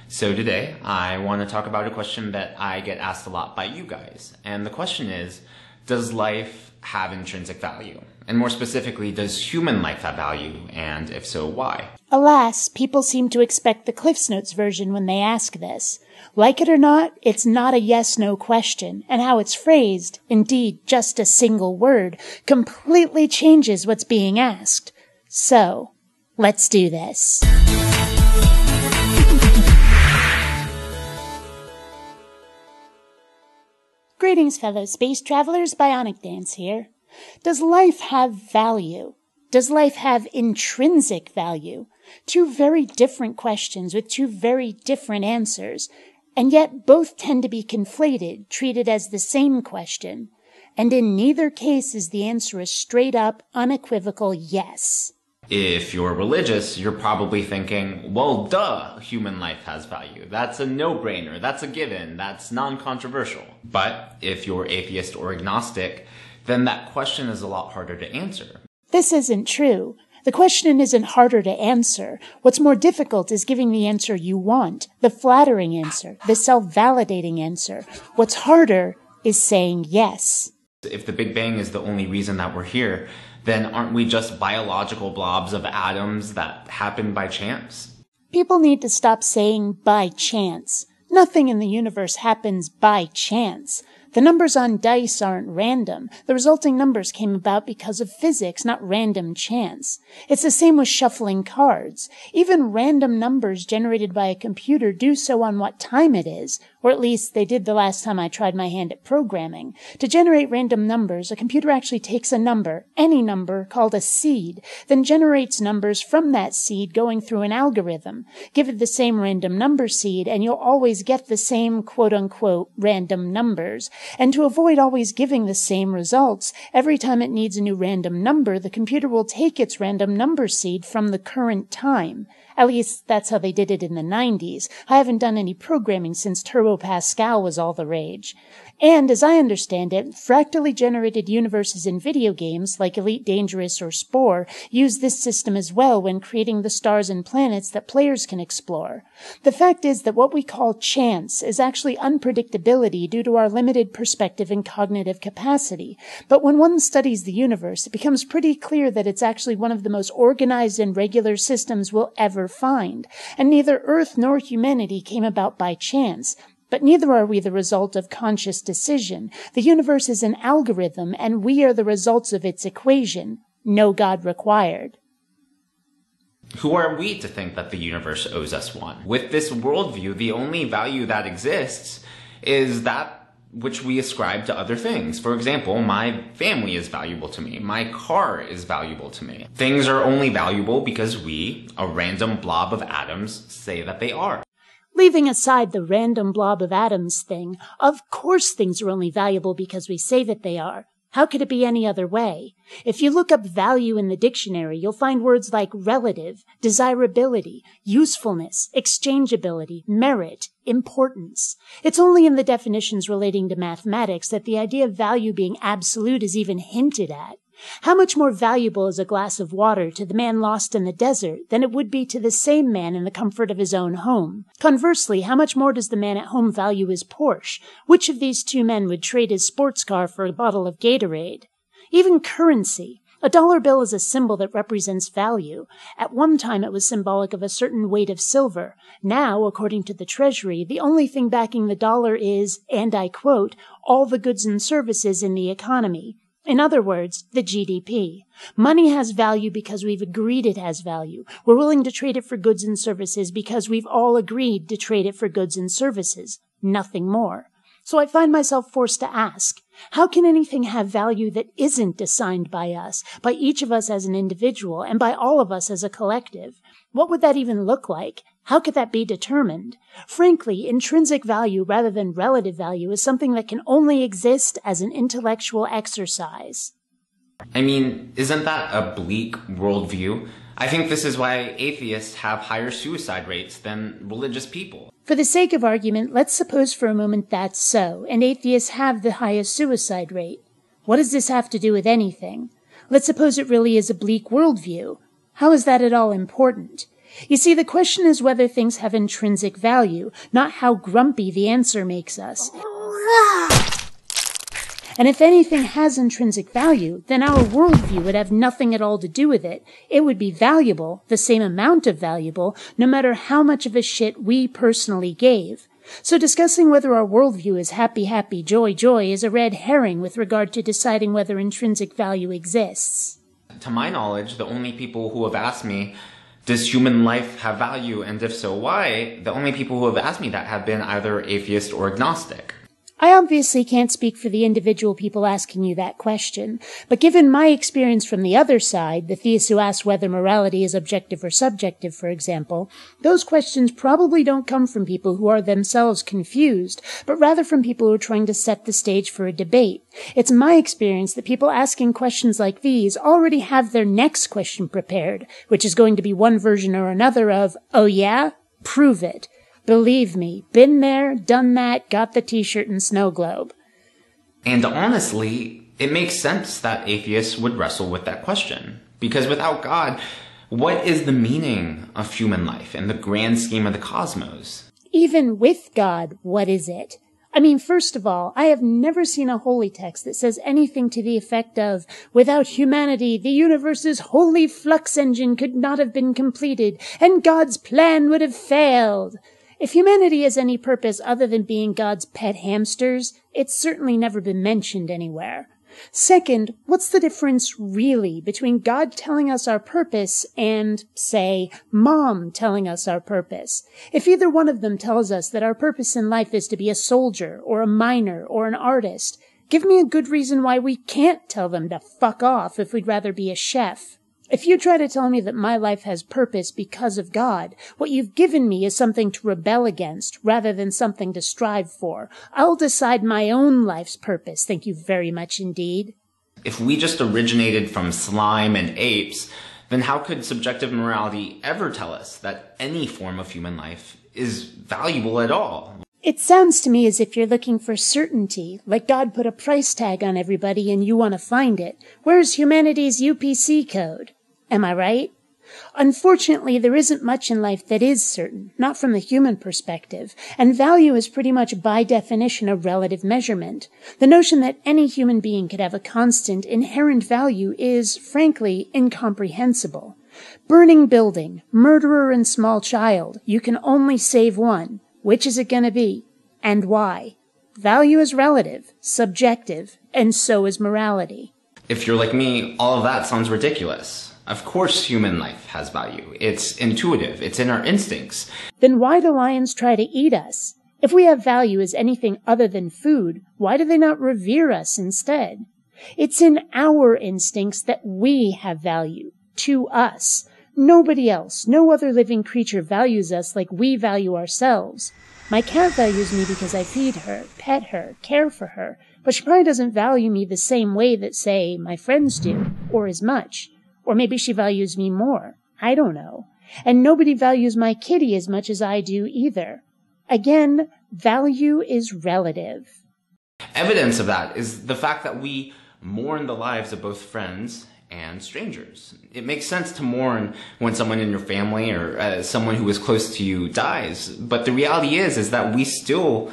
So today, I want to talk about a question that I get asked a lot by you guys. And the question is, does life have intrinsic value? And more specifically, does human life have value? And if so, why? Alas, people seem to expect the Cliff's Notes version when they ask this. Like it or not, it's not a yes-no question, and how it's phrased, indeed just a single word, completely changes what's being asked. So, let's do this. Greetings, fellow space travelers. BionicDance here. Does life have value? Does life have intrinsic value? Two very different questions with two very different answers, and yet both tend to be conflated, treated as the same question. And in neither case is the answer a straight-up, unequivocal yes. If you're religious, you're probably thinking, well, duh, human life has value. That's a no-brainer. That's a given. That's non-controversial. But if you're atheist or agnostic, then that question is a lot harder to answer. This isn't true. The question isn't harder to answer. What's more difficult is giving the answer you want, the flattering answer, the self-validating answer. What's harder is saying yes. If the Big Bang is the only reason that we're here, then aren't we just biological blobs of atoms that happen by chance? People need to stop saying by chance. Nothing in the universe happens by chance. The numbers on dice aren't random. The resulting numbers came about because of physics, not random chance. It's the same with shuffling cards. Even random numbers generated by a computer do so on what time it is, or at least they did the last time I tried my hand at programming. To generate random numbers, a computer actually takes a number, any number, called a seed, then generates numbers from that seed going through an algorithm. Give it the same random number seed, and you'll always get the same quote-unquote random numbers. And to avoid always giving the same results, every time it needs a new random number, the computer will take its random number seed from the current time. At least, that's how they did it in the 90s. I haven't done any programming since Turbo Pascal was all the rage. And, as I understand it, fractally generated universes in video games, like Elite Dangerous or Spore, use this system as well when creating the stars and planets that players can explore. The fact is that what we call chance is actually unpredictability due to our limited perspective and cognitive capacity. But when one studies the universe, it becomes pretty clear that it's actually one of the most organized and regular systems we'll ever find. And neither Earth nor humanity came about by chance. But neither are we the result of conscious decision. The universe is an algorithm, and we are the results of its equation. No God required. Who are we to think that the universe owes us one? With this worldview, the only value that exists is that which we ascribe to other things. For example, my family is valuable to me. My car is valuable to me. Things are only valuable because we, a random blob of atoms, say that they are. Leaving aside the random blob of atoms thing, of course things are only valuable because we say that they are. How could it be any other way? If you look up value in the dictionary, you'll find words like relative, desirability, usefulness, exchangeability, merit, importance. It's only in the definitions relating to mathematics that the idea of value being absolute is even hinted at. How much more valuable is a glass of water to the man lost in the desert than it would be to the same man in the comfort of his own home? Conversely, how much more does the man at home value his Porsche? Which of these two men would trade his sports car for a bottle of Gatorade? Even currency. A dollar bill is a symbol that represents value. At one time it was symbolic of a certain weight of silver. Now, according to the Treasury, the only thing backing the dollar is, and I quote, all the goods and services in the economy. In other words, the GDP. Money has value because we've agreed it has value. We're willing to trade it for goods and services because we've all agreed to trade it for goods and services. Nothing more. So I find myself forced to ask, how can anything have value that isn't assigned by us, by each of us as an individual, and by all of us as a collective? What would that even look like? How could that be determined? Frankly, intrinsic value rather than relative value is something that can only exist as an intellectual exercise. I mean, isn't that a bleak worldview? I think this is why atheists have higher suicide rates than religious people. For the sake of argument, let's suppose for a moment that's so, and atheists have the highest suicide rate. What does this have to do with anything? Let's suppose it really is a bleak worldview. How is that at all important? You see, the question is whether things have intrinsic value, not how grumpy the answer makes us. And if anything has intrinsic value, then our worldview would have nothing at all to do with it. It would be valuable, the same amount of valuable, no matter how much of a shit we personally gave. So discussing whether our worldview is happy, happy, joy, joy is a red herring with regard to deciding whether intrinsic value exists. To my knowledge, the only people who have asked me, does human life have value, and if so, why? The only people who have asked me that have been either atheist or agnostic. I obviously can't speak for the individual people asking you that question, but given my experience from the other side, the theists who ask whether morality is objective or subjective, for example, those questions probably don't come from people who are themselves confused, but rather from people who are trying to set the stage for a debate. It's my experience that people asking questions like these already have their next question prepared, which is going to be one version or another of, "Oh yeah? Prove it." Believe me, been there, done that, got the t-shirt and snow globe. And honestly, it makes sense that atheists would wrestle with that question. Because without God, what is the meaning of human life in the grand scheme of the cosmos? Even with God, what is it? I mean, first of all, I have never seen a holy text that says anything to the effect of, without humanity, the universe's holy flux engine could not have been completed, and God's plan would have failed. If humanity has any purpose other than being God's pet hamsters, it's certainly never been mentioned anywhere. Second, what's the difference really between God telling us our purpose and, say, Mom telling us our purpose? If either one of them tells us that our purpose in life is to be a soldier or a miner or an artist, give me a good reason why we can't tell them to fuck off if we'd rather be a chef. If you try to tell me that my life has purpose because of God, what you've given me is something to rebel against rather than something to strive for. I'll decide my own life's purpose, thank you very much indeed. If we just originated from slime and apes, then how could subjective morality ever tell us that any form of human life is valuable at all? It sounds to me as if you're looking for certainty, like God put a price tag on everybody and you want to find it. Where's humanity's UPC code? Am I right? Unfortunately, there isn't much in life that is certain, not from the human perspective, and value is pretty much by definition a relative measurement. The notion that any human being could have a constant, inherent value is, frankly, incomprehensible. Burning building, murderer and small child, you can only save one. Which is it going to be? And why? Value is relative, subjective, and so is morality. If you're like me, all of that sounds ridiculous. Of course human life has value. It's intuitive. It's in our instincts. Then why do lions try to eat us? If we have value as anything other than food, why do they not revere us instead? It's in our instincts that we have value. To us. Nobody else, no other living creature values us like we value ourselves. My cat values me because I feed her, pet her, care for her, but she probably doesn't value me the same way that, say, my friends do, or as much. Or maybe she values me more. I don't know. And nobody values my kitty as much as I do either. Again, value is relative. Evidence of that is the fact that we mourn the lives of both friends and strangers. It makes sense to mourn when someone in your family or someone who is close to you dies. But the reality is that we still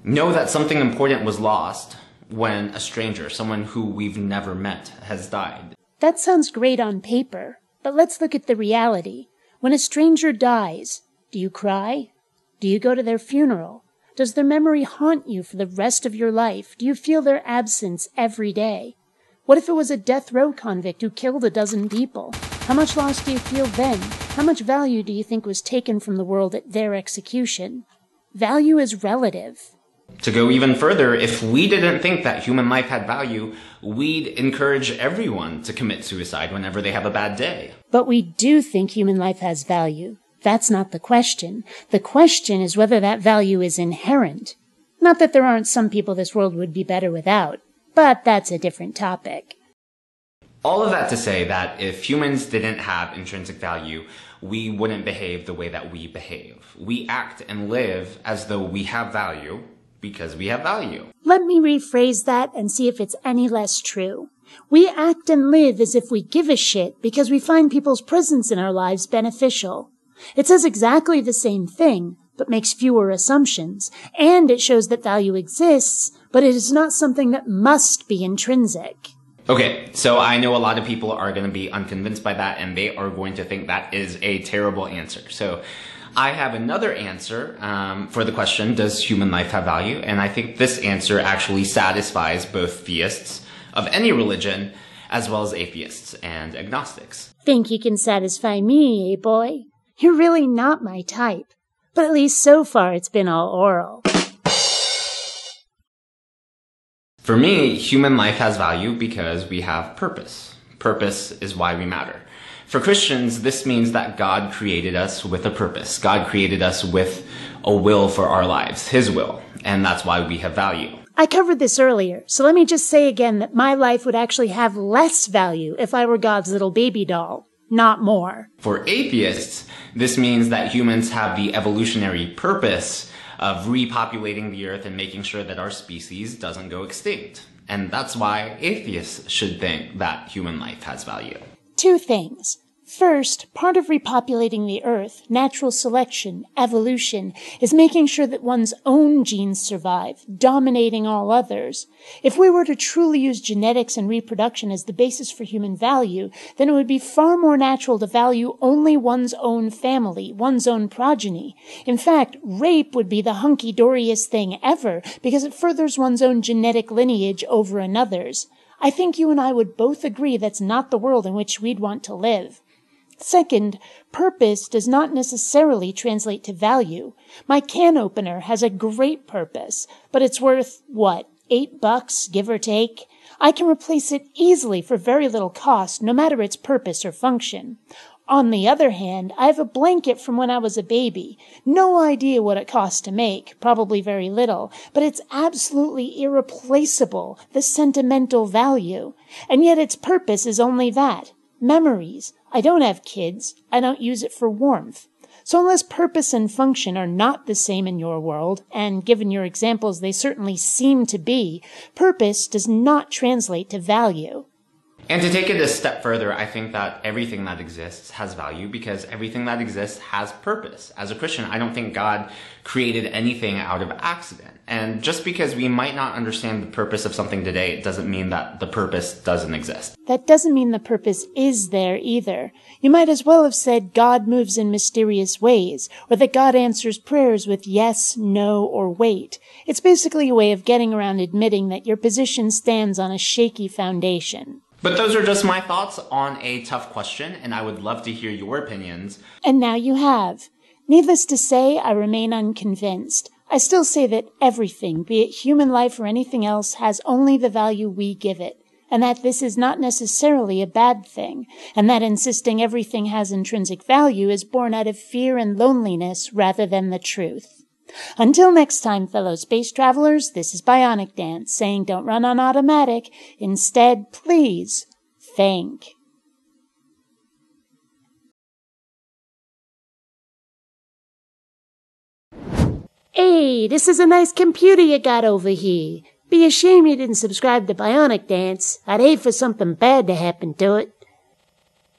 know that something important was lost when a stranger, someone who we've never met, has died. That sounds great on paper, but let's look at the reality. When a stranger dies, do you cry? Do you go to their funeral? Does their memory haunt you for the rest of your life? Do you feel their absence every day? What if it was a death row convict who killed a dozen people? How much loss do you feel then? How much value do you think was taken from the world at their execution? Value is relative. To go even further, if we didn't think that human life had value, we'd encourage everyone to commit suicide whenever they have a bad day. But we do think human life has value. That's not the question. The question is whether that value is inherent. Not that there aren't some people this world would be better without, but that's a different topic. All of that to say that if humans didn't have intrinsic value, we wouldn't behave the way that we behave. We act and live as though we have value, because we have value. Let me rephrase that and see if it's any less true. We act and live as if we give a shit because we find people's presence in our lives beneficial. It says exactly the same thing, but makes fewer assumptions, and it shows that value exists, but it is not something that must be intrinsic. Okay, so I know a lot of people are going to be unconvinced by that, and they are going to think that is a terrible answer. So I have another answer for the question, does human life have value? And I think this answer actually satisfies both theists of any religion as well as atheists and agnostics. Think you can satisfy me, eh, boy? You're really not my type. But at least so far it's been all oral. For me, human life has value because we have purpose. Purpose is why we matter. For Christians, this means that God created us with a purpose. God created us with a will for our lives, His will, and that's why we have value. I covered this earlier, so let me just say again that my life would actually have less value if I were God's little baby doll, not more. For atheists, this means that humans have the evolutionary purpose of repopulating the earth and making sure that our species doesn't go extinct. And that's why atheists should think that human life has value. Two things. First, part of repopulating the earth, natural selection, evolution, is making sure that one's own genes survive, dominating all others. If we were to truly use genetics and reproduction as the basis for human value, then it would be far more natural to value only one's own family, one's own progeny. In fact, rape would be the hunky-doryest thing ever because it furthers one's own genetic lineage over another's. I think you and I would both agree that's not the world in which we'd want to live. Second, purpose does not necessarily translate to value. My can opener has a great purpose, but it's worth, $8, give or take? I can replace it easily for very little cost, no matter its purpose or function. On the other hand, I have a blanket from when I was a baby. No idea what it cost to make, probably very little, but it's absolutely irreplaceable, the sentimental value. And yet its purpose is only that. Memories. I don't have kids. I don't use it for warmth. So unless purpose and function are not the same in your world, and given your examples they certainly seem to be, purpose does not translate to value. And to take it a step further, I think that everything that exists has value because everything that exists has purpose. As a Christian, I don't think God created anything out of accident. And just because we might not understand the purpose of something today, it doesn't mean that the purpose doesn't exist. That doesn't mean the purpose is there either. You might as well have said God moves in mysterious ways, or that God answers prayers with yes, no, or wait. It's basically a way of getting around admitting that your position stands on a shaky foundation. But those are just my thoughts on a tough question, and I would love to hear your opinions. And now you have. Needless to say, I remain unconvinced. I still say that everything, be it human life or anything else, has only the value we give it, and that this is not necessarily a bad thing, and that insisting everything has intrinsic value is born out of fear and loneliness rather than the truth. Until next time, fellow space travelers, this is BionicDance saying don't run on automatic. Instead, please think. Hey, this is a nice computer you got over here. Be ashamed you didn't subscribe to BionicDance. I'd hate for something bad to happen to it.